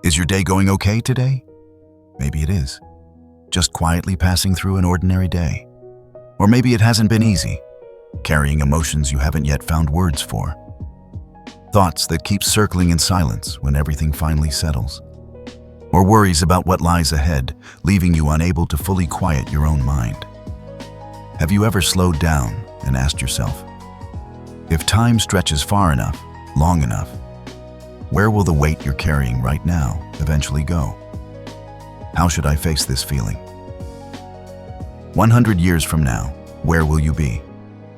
Is your day going okay today? Maybe it is. Just quietly passing through an ordinary day. Or maybe it hasn't been easy, carrying emotions you haven't yet found words for. Thoughts that keep circling in silence when everything finally settles. Or worries about what lies ahead, leaving you unable to fully quiet your own mind. Have you ever slowed down and asked yourself, if time stretches far enough, long enough, where will the weight you're carrying right now eventually go? How should I face this feeling? 100 years from now, where will you be?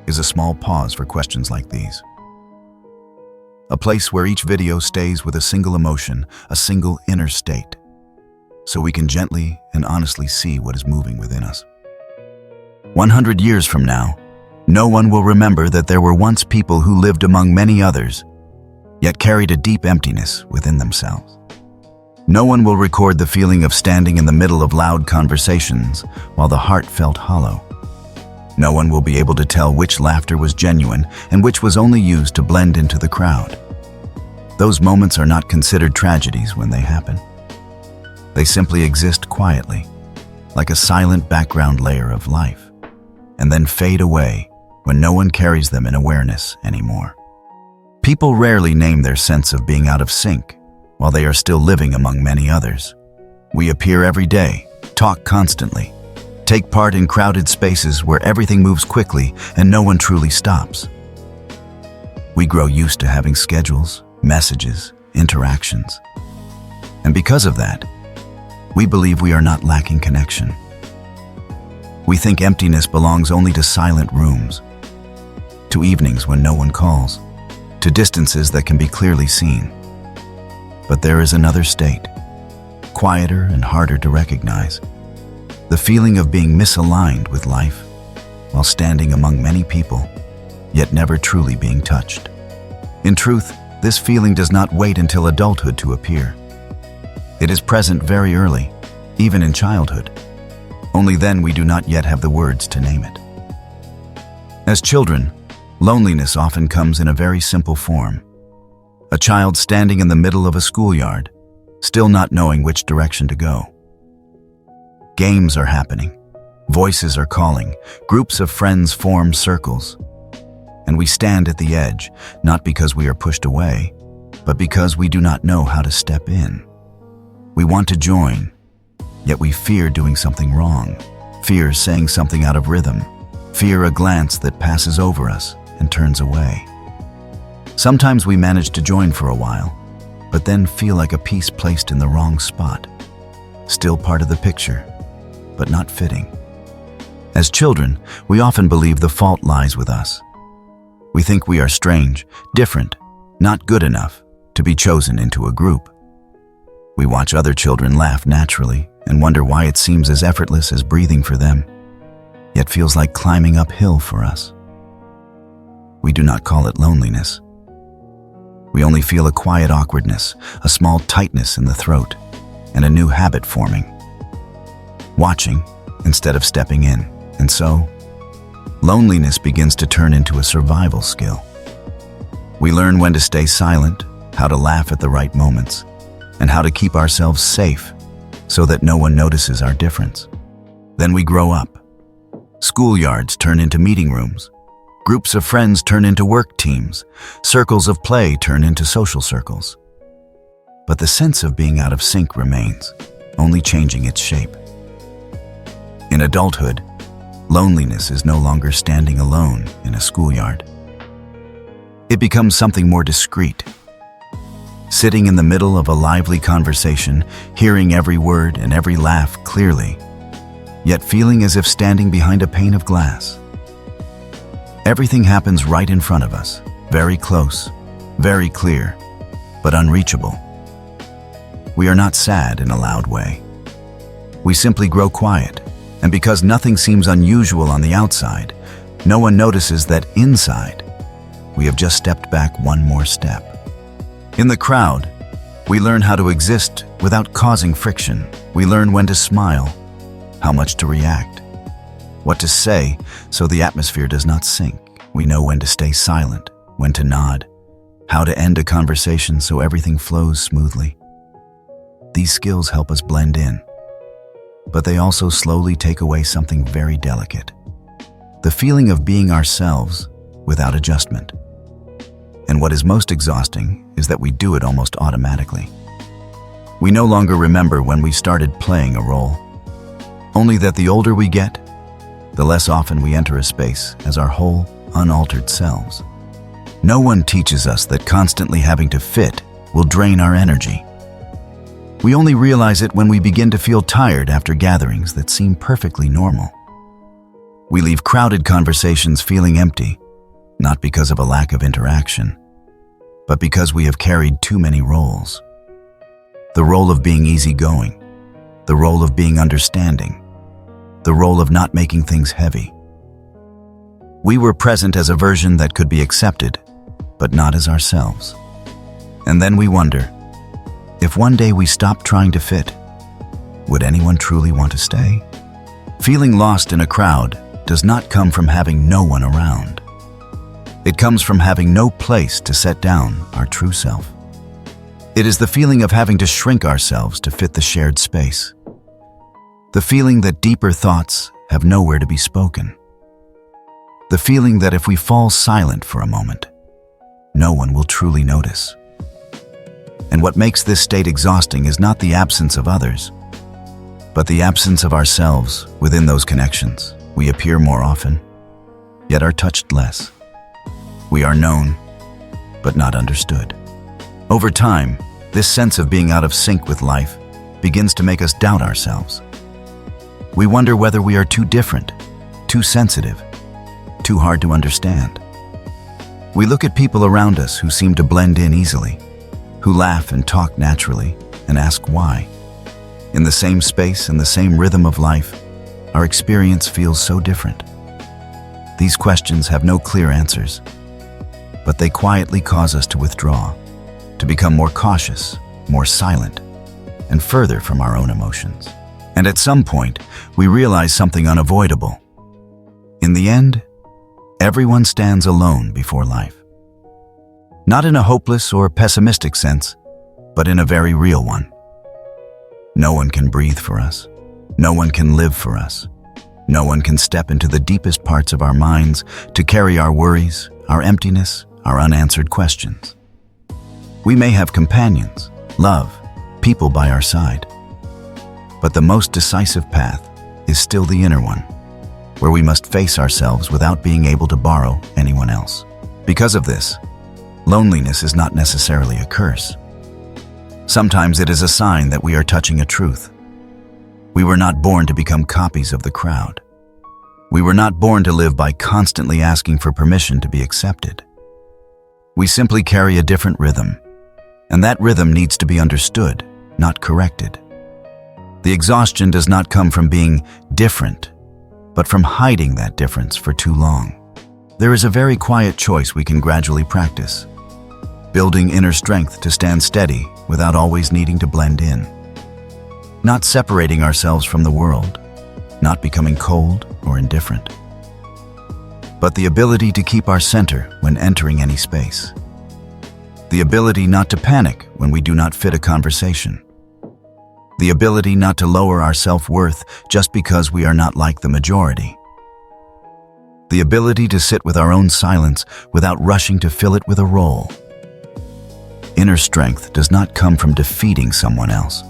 Is a small pause for questions like these. A place where each video stays with a single emotion, a single inner state, so we can gently and honestly see what is moving within us. 100 years from now, no one will remember that there were once people who lived among many others, yet carried a deep emptiness within themselves. No one will record the feeling of standing in the middle of loud conversations while the heart felt hollow. No one will be able to tell which laughter was genuine and which was only used to blend into the crowd. Those moments are not considered tragedies when they happen. They simply exist quietly, like a silent background layer of life, and then fade away when no one carries them in awareness anymore. People rarely name their sense of being out of sync while they are still living among many others. We appear every day, talk constantly, take part in crowded spaces where everything moves quickly and no one truly stops. We grow used to having schedules, messages, interactions. And because of that, we believe we are not lacking connection. We think emptiness belongs only to silent rooms, to evenings when no one calls, to distances that can be clearly seen. But there is another state, quieter and harder to recognize. The feeling of being misaligned with life while standing among many people, yet never truly being touched. In truth, this feeling does not wait until adulthood to appear. It is present very early, even in childhood. Only then we do not yet have the words to name it. As children, loneliness often comes in a very simple form. A child standing in the middle of a schoolyard, still not knowing which direction to go. Games are happening, voices are calling, groups of friends form circles. And we stand at the edge, not because we are pushed away, but because we do not know how to step in. We want to join, yet we fear doing something wrong, fear saying something out of rhythm, fear a glance that passes over us and turns away. Sometimes we manage to join for a while, but then feel like a piece placed in the wrong spot, still part of the picture, but not fitting. As children, we often believe the fault lies with us. We think we are strange, different, not good enough to be chosen into a group. We watch other children laugh naturally and wonder why it seems as effortless as breathing for them, yet feels like climbing uphill for us. We do not call it loneliness. We only feel a quiet awkwardness, a small tightness in the throat, and a new habit forming. Watching instead of stepping in, and so, loneliness begins to turn into a survival skill. We learn when to stay silent, how to laugh at the right moments, and how to keep ourselves safe so that no one notices our difference. Then we grow up. Schoolyards turn into meeting rooms. Groups of friends turn into work teams. Circles of play turn into social circles. But the sense of being out of sync remains, only changing its shape. In adulthood, loneliness is no longer standing alone in a schoolyard. It becomes something more discreet. Sitting in the middle of a lively conversation, hearing every word and every laugh clearly, yet feeling as if standing behind a pane of glass. Everything happens right in front of us, very close, very clear, but unreachable. We are not sad in a loud way. We simply grow quiet, and because nothing seems unusual on the outside, no one notices that inside, we have just stepped back one more step. In the crowd, we learn how to exist without causing friction. We learn when to smile, how much to react, what to say so the atmosphere does not sink. We know when to stay silent, when to nod, how to end a conversation so everything flows smoothly. These skills help us blend in, but they also slowly take away something very delicate: the feeling of being ourselves without adjustment. And what is most exhausting is that we do it almost automatically. We no longer remember when we started playing a role, only that the older we get, the less often we enter a space as our whole, unaltered selves. No one teaches us that constantly having to fit will drain our energy. We only realize it when we begin to feel tired after gatherings that seem perfectly normal. We leave crowded conversations feeling empty, not because of a lack of interaction, but because we have carried too many roles. The role of being easygoing, the role of being understanding, the role of not making things heavy. We were present as a version that could be accepted, but not as ourselves. And then we wonder, if one day we stopped trying to fit, would anyone truly want to stay? Feeling lost in a crowd does not come from having no one around. It comes from having no place to set down our true self. It is the feeling of having to shrink ourselves to fit the shared space. The feeling that deeper thoughts have nowhere to be spoken. The feeling that if we fall silent for a moment, no one will truly notice. And what makes this state exhausting is not the absence of others, but the absence of ourselves within those connections. We appear more often, yet are touched less. We are known, but not understood. Over time, this sense of being out of sync with life begins to make us doubt ourselves. We wonder whether we are too different, too sensitive, too hard to understand. We look at people around us who seem to blend in easily, who laugh and talk naturally, and ask why. In the same space and the same rhythm of life, our experience feels so different. These questions have no clear answers, but they quietly cause us to withdraw, to become more cautious, more silent, and further from our own emotions. And at some point, we realize something unavoidable. In the end, everyone stands alone before life. Not in a hopeless or pessimistic sense, but in a very real one. No one can breathe for us. No one can live for us. No one can step into the deepest parts of our minds to carry our worries, our emptiness, our unanswered questions. We may have companions, love, people by our side, but the most decisive path is still the inner one, where we must face ourselves without being able to borrow anyone else. Because of this, loneliness is not necessarily a curse. Sometimes it is a sign that we are touching a truth. We were not born to become copies of the crowd. We were not born to live by constantly asking for permission to be accepted. We simply carry a different rhythm, and that rhythm needs to be understood, not corrected. The exhaustion does not come from being different, but from hiding that difference for too long. There is a very quiet choice we can gradually practice, building inner strength to stand steady without always needing to blend in. Not separating ourselves from the world, not becoming cold or indifferent, but the ability to keep our center when entering any space. The ability not to panic when we do not fit a conversation. The ability not to lower our self-worth just because we are not like the majority. The ability to sit with our own silence without rushing to fill it with a role. Inner strength does not come from defeating someone else.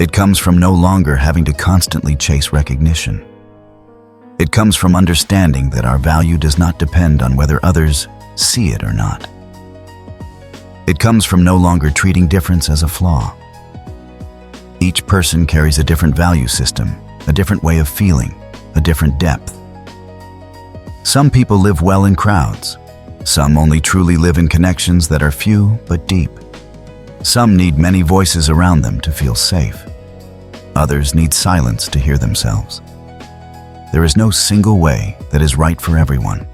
It comes from no longer having to constantly chase recognition. It comes from understanding that our value does not depend on whether others see it or not. It comes from no longer treating difference as a flaw. Each person carries a different value system, a different way of feeling, a different depth. Some people live well in crowds. Some only truly live in connections that are few but deep. Some need many voices around them to feel safe. Others need silence to hear themselves. There is no single way that is right for everyone.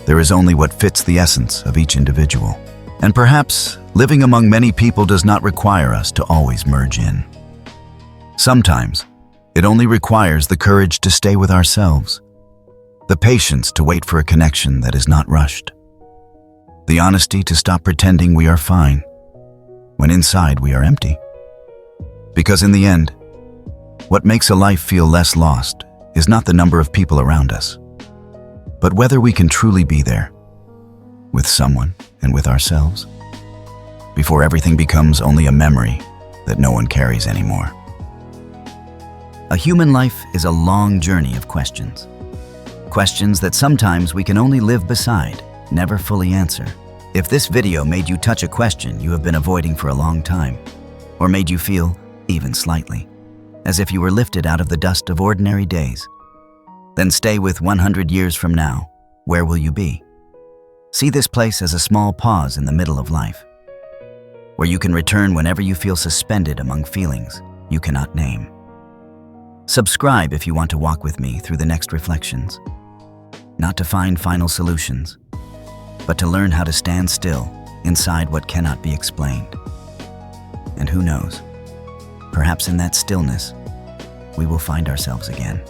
There is only what fits the essence of each individual. And perhaps living among many people does not require us to always merge in. Sometimes, it only requires the courage to stay with ourselves, the patience to wait for a connection that is not rushed, the honesty to stop pretending we are fine when inside we are empty. Because in the end, what makes a life feel less lost is not the number of people around us, but whether we can truly be there, with someone and with ourselves, before everything becomes only a memory that no one carries anymore. A human life is a long journey of questions. Questions that sometimes we can only live beside, never fully answer. If this video made you touch a question you have been avoiding for a long time, or made you feel, even slightly, as if you were lifted out of the dust of ordinary days, then stay with 100 years from now. Where will you be? See this place as a small pause in the middle of life, where you can return whenever you feel suspended among feelings you cannot name. Subscribe if you want to walk with me through the next reflections, not to find final solutions, but to learn how to stand still inside what cannot be explained. And who knows, perhaps in that stillness, we will find ourselves again.